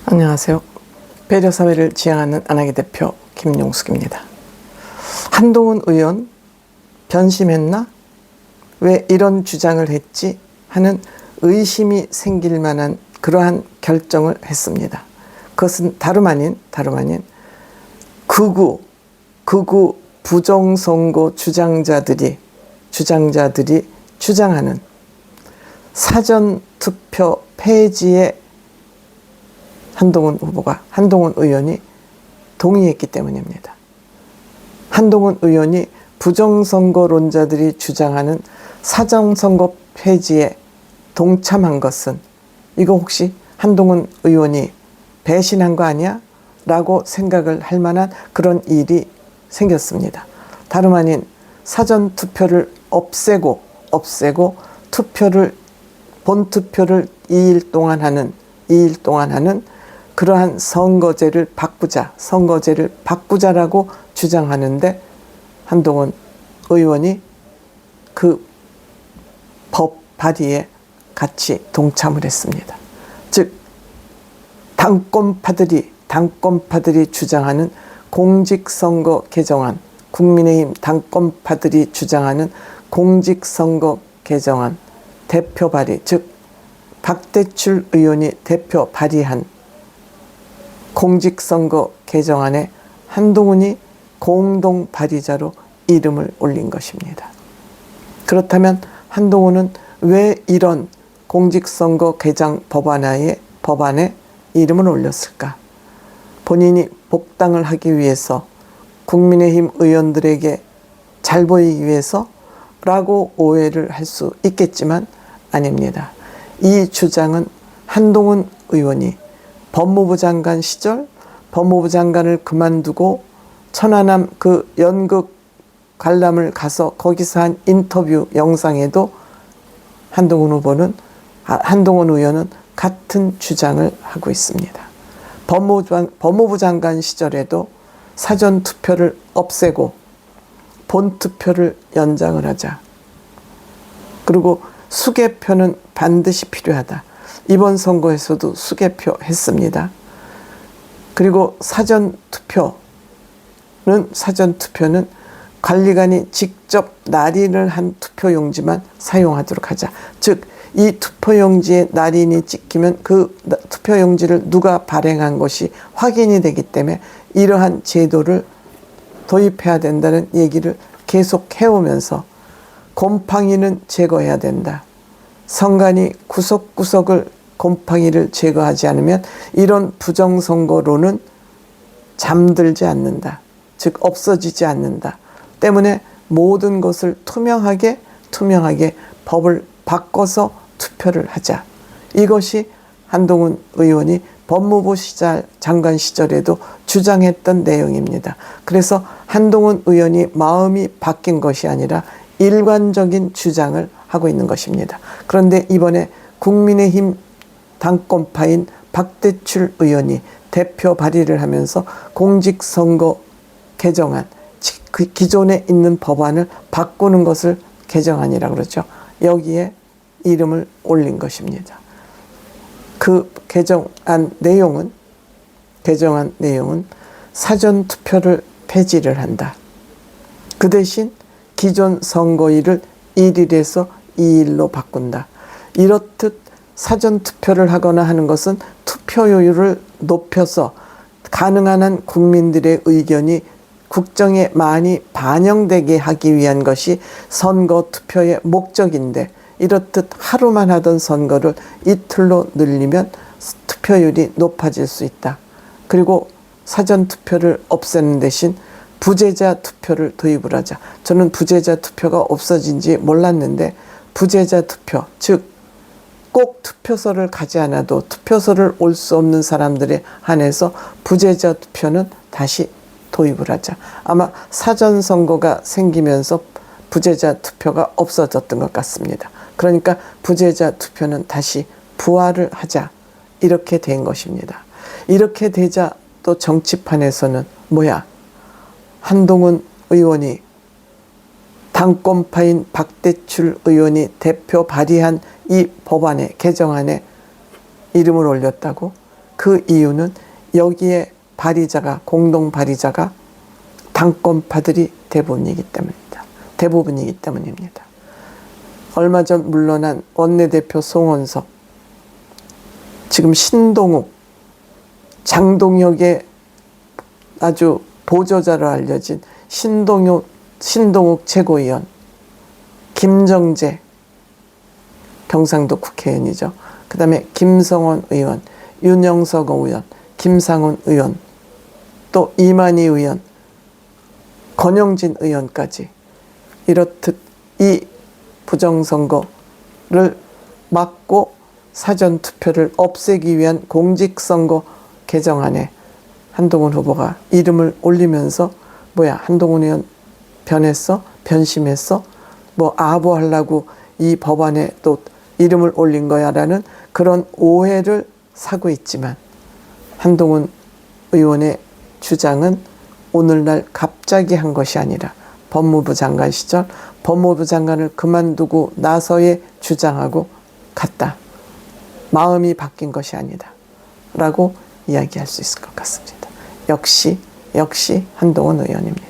안녕하세요. 배려사회를 지향하는 안하기 대표 김용숙입니다. 한동훈 의원 변심했나? 왜 이런 주장을 했지? 하는 의심이 생길 만한 그러한 결정을 했습니다. 그것은 다름 아닌 극우 부정선거 주장자들이 주장하는 사전투표 폐지에 한동훈 의원이 동의했기 때문입니다. 한동훈 의원이 부정선거론자들이 주장하는 사전선거 폐지에 동참한 것은 이거 혹시 한동훈 의원이 배신한 거 아니야? 라고 생각을 할 만한 그런 일이 생겼습니다. 다름 아닌 사전투표를 없애고 본투표를 2일 동안 하는 그러한 선거제를 바꾸자라고 주장하는데 한동훈 의원이 그 법 발의에 같이 동참을 했습니다. 즉 당권파들이 주장하는 공직선거 개정안, 국민의힘 당권파들이 주장하는 공직선거 개정안 대표 발의, 즉 박대출 의원이 대표 발의한 공직선거 개정안에 한동훈이 공동 발의자로 이름을 올린 것입니다. 그렇다면 한동훈은 왜 이런 공직선거 개정 법안에 이름을 올렸을까? 본인이 복당을 하기 위해서, 국민의힘 의원들에게 잘 보이기 위해서라고 오해를 할 수 있겠지만 아닙니다. 이 주장은 한동훈 의원이 법무부 장관 시절 법무부 장관을 그만두고 천안함 그 연극 관람을 가서 거기서 한 인터뷰 영상에도 한동훈 의원은 같은 주장을 하고 있습니다. 법무부 장관 시절에도 사전투표를 없애고 본투표를 연장을 하자. 그리고 수개표는 반드시 필요하다. 이번 선거에서도 수개표 했습니다. 그리고 사전투표는 관리관이 직접 날인을 한 투표용지만 사용하도록 하자. 즉, 이 투표용지에 날인이 찍히면 그 투표용지를 누가 발행한 것이 확인이 되기 때문에 이러한 제도를 도입해야 된다는 얘기를 계속 해오면서 곰팡이는 제거해야 된다. 선관위 구석구석을 곰팡이를 제거하지 않으면 이런 부정선거로는 잠들지 않는다. 즉 없어지지 않는다. 때문에 모든 것을 투명하게 법을 바꿔서 투표를 하자. 이것이 한동훈 의원이 법무부 장관 시절에도 주장했던 내용입니다. 그래서 한동훈 의원이 마음이 바뀐 것이 아니라 일관적인 주장을 하고 있는 것입니다. 그런데 이번에 국민의힘 당권파인 박대출 의원이 대표 발의를 하면서 공직선거 개정안, 그 기존에 있는 법안을 바꾸는 것을 개정안이라고 그러죠. 여기에 이름을 올린 것입니다. 그 개정안 내용은 사전투표를 폐지를 한다. 그 대신 기존 선거일을 1일에서 2일로 바꾼다. 이렇듯 사전투표를 하거나 하는 것은 투표율을 높여서 가능한 한 국민들의 의견이 국정에 많이 반영되게 하기 위한 것이 선거투표의 목적인데, 이렇듯 하루만 하던 선거를 이틀로 늘리면 투표율이 높아질 수 있다. 그리고 사전투표를 없애는 대신 부재자 투표를 도입을 하자. 저는 부재자 투표가 없어진지 몰랐는데, 부재자 투표, 즉 꼭 투표소를 가지 않아도 투표소를 올 수 없는 사람들에 한해서 부재자 투표는 다시 도입을 하자. 아마 사전선거가 생기면서 부재자 투표가 없어졌던 것 같습니다. 그러니까 부재자 투표는 다시 부활을 하자. 이렇게 된 것입니다. 이렇게 되자 또 정치판에서는 한동훈 의원이 당권파인 박대출 의원이 대표 발의한 이 법안에, 개정안에 이름을 올렸다고? 그 그 이유는 여기에 발의자가, 공동 발의자가 당권파들이 대부분이기 때문입니다. 얼마 전 물러난 원내대표 송원석, 지금 신동욱, 장동혁의 아주 보조자로 알려진 신동욱 최고위원, 김정재 경상도 국회의원이죠. 그 다음에 김성원 의원, 윤영석 의원, 김상훈 의원, 또 이만희 의원, 권영진 의원까지 이렇듯 이 부정선거를 막고 사전투표를 없애기 위한 공직선거 개정안에 한동훈 후보가 이름을 올리면서 뭐야, 한동훈 의원 변했어? 변심했어? 뭐 아부하려고 이 법안에 또 이름을 올린 거야 라는 그런 오해를 사고 있지만, 한동훈 의원의 주장은 오늘날 갑자기 한 것이 아니라 법무부 장관 시절 법무부 장관을 그만두고 나서의 주장하고 같다. 마음이 바뀐 것이 아니다 라고 이야기할 수 있을 것 같습니다. 역시 한동훈 의원입니다.